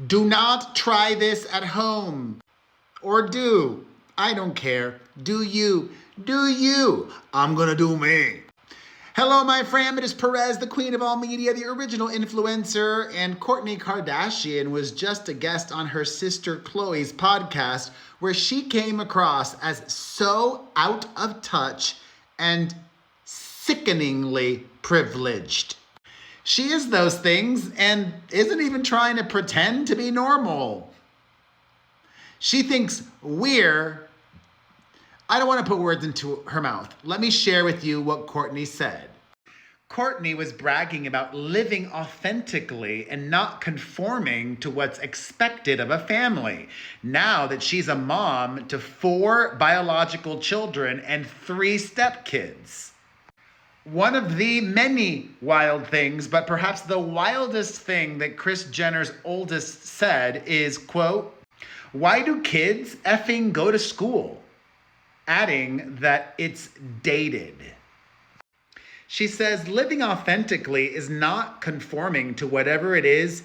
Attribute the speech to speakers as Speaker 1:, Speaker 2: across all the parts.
Speaker 1: Do not try this at home. Or do. I don't care. Do you. Do you. I'm gonna do me. Hello, my fam. It is Perez, the queen of all media, the original influencer, and Kourtney Kardashian was just a guest on her sister Khloe's podcast, where she came across as so out of touch and sickeningly privileged. She is those things and isn't even trying to pretend to be normal. She thinks I don't want to put words into her mouth. Let me share with you what Kourtney said. Kourtney was bragging about living authentically and not conforming to what's expected of a family. Now that she's a mom to 4 biological children and 3 stepkids. One of the many wild things, but perhaps the wildest thing that Kris Jenner's oldest said is, quote, "Why do kids effing go to school?" Adding that it's dated. She says living authentically is not conforming to whatever it is,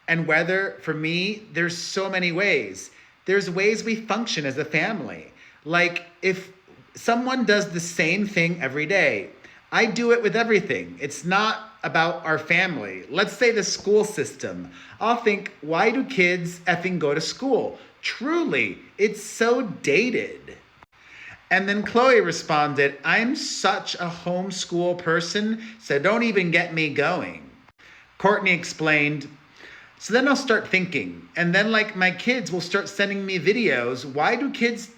Speaker 1: and whether, for me, there's so many ways. There's ways we function as a family. Like if someone does the same thing every day, I do it with everything. It's not about our family. Let's say the school system. I'll think, why do kids effing go to school? Truly, it's so dated. And then Khloe responded, "I'm such a homeschool person, so don't even get me going." Kourtney explained, "So then I'll start thinking, and then like my kids will start sending me videos. Why do kids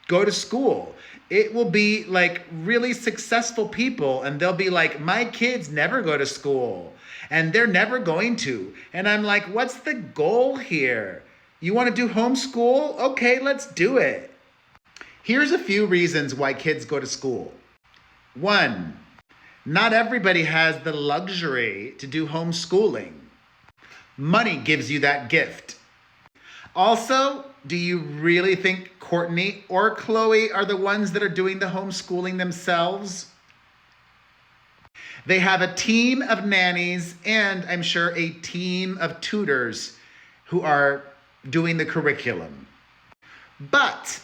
Speaker 1: go to school? It will be like really successful people, and they'll be like, my kids never go to school, and they're never going to." And I'm like, what's the goal here? You want to do homeschool? Okay, let's do it. Here's a few reasons why kids go to school. 1, not everybody has the luxury to do homeschooling. Money gives you that gift. Also, do you really think Kourtney or Khloe are the ones that are doing the homeschooling themselves? They have a team of nannies and, I'm sure, a team of tutors who are doing the curriculum. But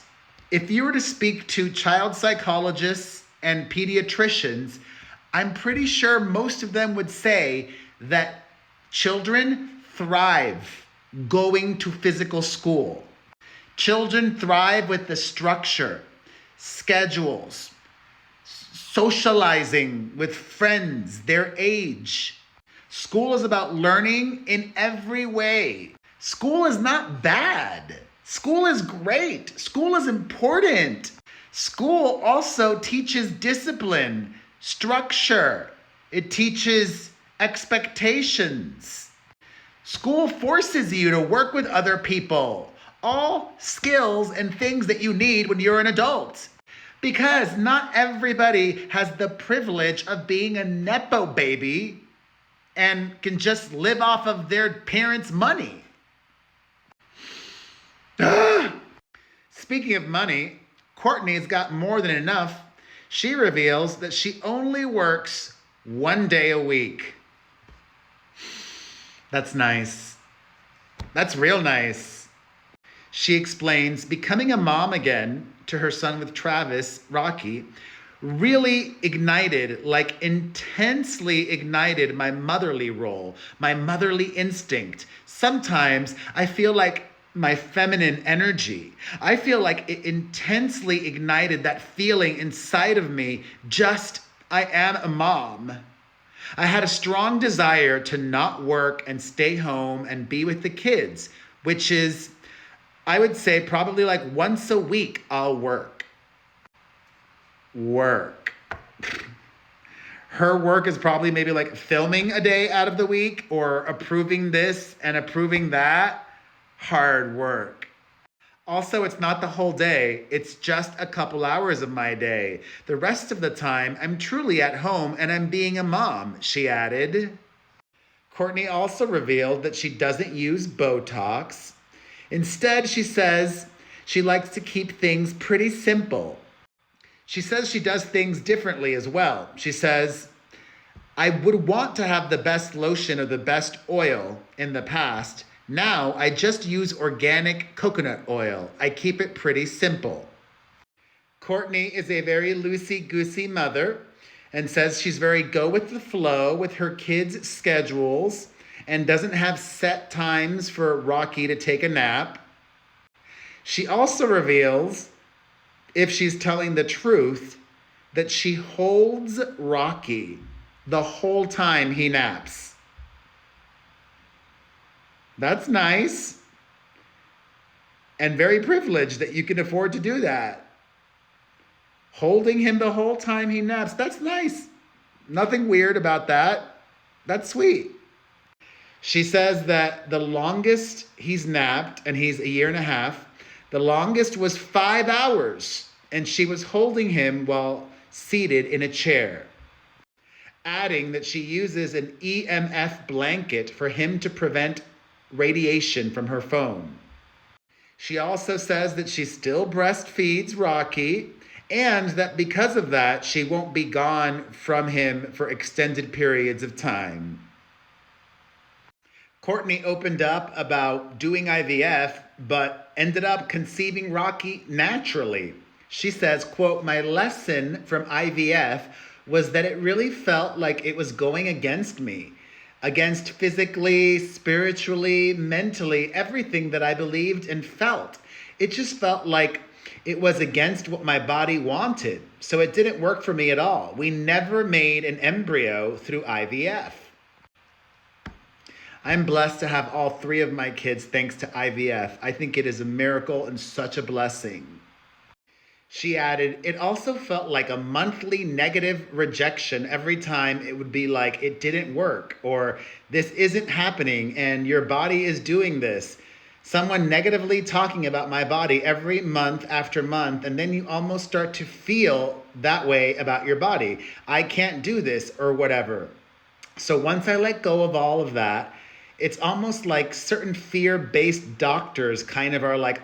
Speaker 1: if you were to speak to child psychologists and pediatricians, I'm pretty sure most of them would say that children thrive going to physical school. Children thrive with the structure, schedules, socializing with friends their age. School is about learning in every way. School is not bad. School is great. School is important. School also teaches discipline, structure. It teaches expectations. School forces you to work with other people. All skills and things that you need when you're an adult. Because not everybody has the privilege of being a Nepo baby and can just live off of their parents' money. Speaking of money, Kourtney's got more than enough. She reveals that she only works 1 day a week. That's nice. That's real nice. She explains becoming a mom again to her son with Travis, Rocky, really intensely ignited my motherly role, my motherly instinct. Sometimes I feel like my feminine energy. I feel like it intensely ignited that feeling inside of me. I am a mom. I had a strong desire to not work and stay home and be with the kids, which is, I would say, probably like once a week I'll work. Her work is probably maybe like filming a day out of the week or approving this and approving that. Hard work. Also, it's not the whole day. It's just a couple hours of my day. The rest of the time, I'm truly at home and I'm being a mom, she added. Kourtney also revealed that she doesn't use Botox. Instead, she says she likes to keep things pretty simple. She says she does things differently as well. She says, "I would want to have the best lotion or the best oil in the past. Now I just use organic coconut oil. I keep it pretty simple. Kourtney is a very loosey-goosey mother and says she's very go with the flow with her kids' schedules and doesn't have set times for Rocky to take a nap. She also reveals, if she's telling the truth, that she holds Rocky the whole time he naps. That's nice and very privileged that you can afford to do that. Holding him the whole time he naps, that's nice. Nothing weird about that. That's sweet. She says that the longest he's napped, and he's 1.5 years, the longest was 5 hours, and she was holding him while seated in a chair. Adding that she uses an EMF blanket for him to prevent radiation from her phone. She also says that she still breastfeeds Rocky, and that because of that, she won't be gone from him for extended periods of time. Kourtney opened up about doing IVF, but ended up conceiving Rocky naturally. She says, quote, "My lesson from IVF was that it really felt like it was going against me, against physically, spiritually, mentally, everything that I believed and felt. It just felt like it was against what my body wanted. So it didn't work for me at all. We never made an embryo through IVF. I'm blessed to have all 3 of my kids thanks to IVF. I think it is a miracle and such a blessing." She added, "It also felt like a monthly negative rejection every time. It would be like, it didn't work, or this isn't happening, and your body is doing this. Someone negatively talking about my body every month after month, and then you almost start to feel that way about your body. I can't do this, or whatever. So once I let go of all of that, it's almost like certain fear-based doctors kind of are like,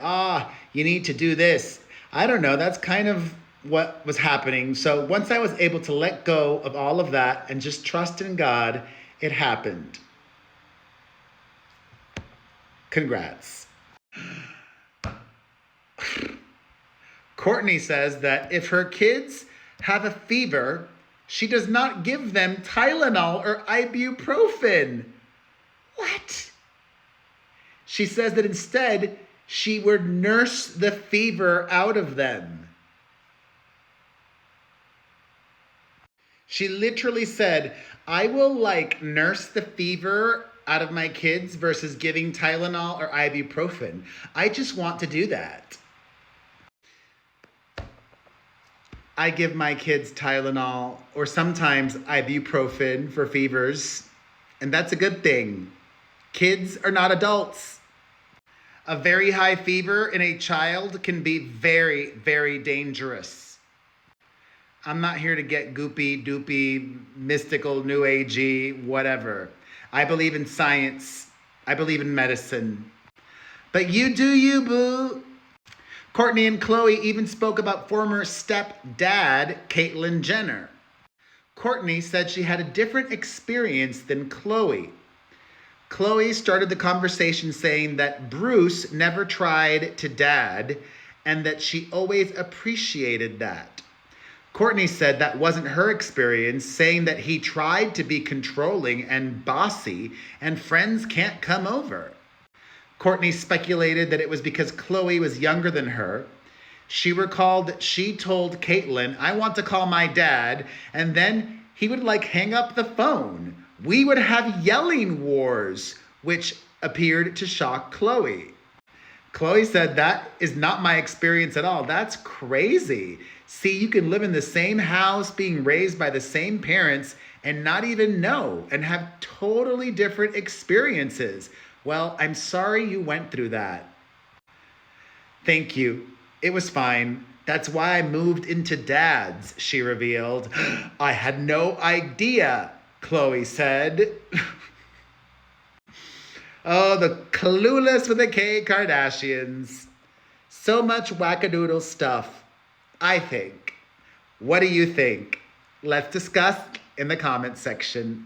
Speaker 1: you need to do this." I don't know, that's kind of what was happening. So once I was able to let go of all of that and just trust in God, it happened. Congrats. Kourtney says that if her kids have a fever, she does not give them Tylenol or ibuprofen. What? She says that instead, she would nurse the fever out of them. She literally said, I will nurse the fever out of my kids versus giving Tylenol or ibuprofen. I just want to do that. I give my kids Tylenol or sometimes ibuprofen for fevers, and that's a good thing. Kids are not adults. A very high fever in a child can be very, very dangerous. I'm not here to get goopy, doopy, mystical, new agey, whatever. I believe in science. I believe in medicine. But you do you, boo. Kourtney and Khloe even spoke about former stepdad, Caitlyn Jenner. Kourtney said she had a different experience than Khloe. Khloe started the conversation saying that Bruce never tried to dad and that she always appreciated that. Kourtney said that wasn't her experience, saying that he tried to be controlling and bossy and friends can't come over. Kourtney speculated that it was because Khloe was younger than her. She recalled that she told Caitlyn, I want to call my dad, and then he would hang up the phone. We would have yelling wars, which appeared to shock Khloe. Khloe said, that is not my experience at all. That's crazy. See, you can live in the same house, being raised by the same parents, and not even know, and have totally different experiences. Well, I'm sorry you went through that. Thank you. It was fine. That's why I moved into dads, she revealed. I had no idea, Khloe said. Oh, the clueless with the Kardashians. So much wackadoodle stuff, I think. What do you think? Let's discuss in the comments section.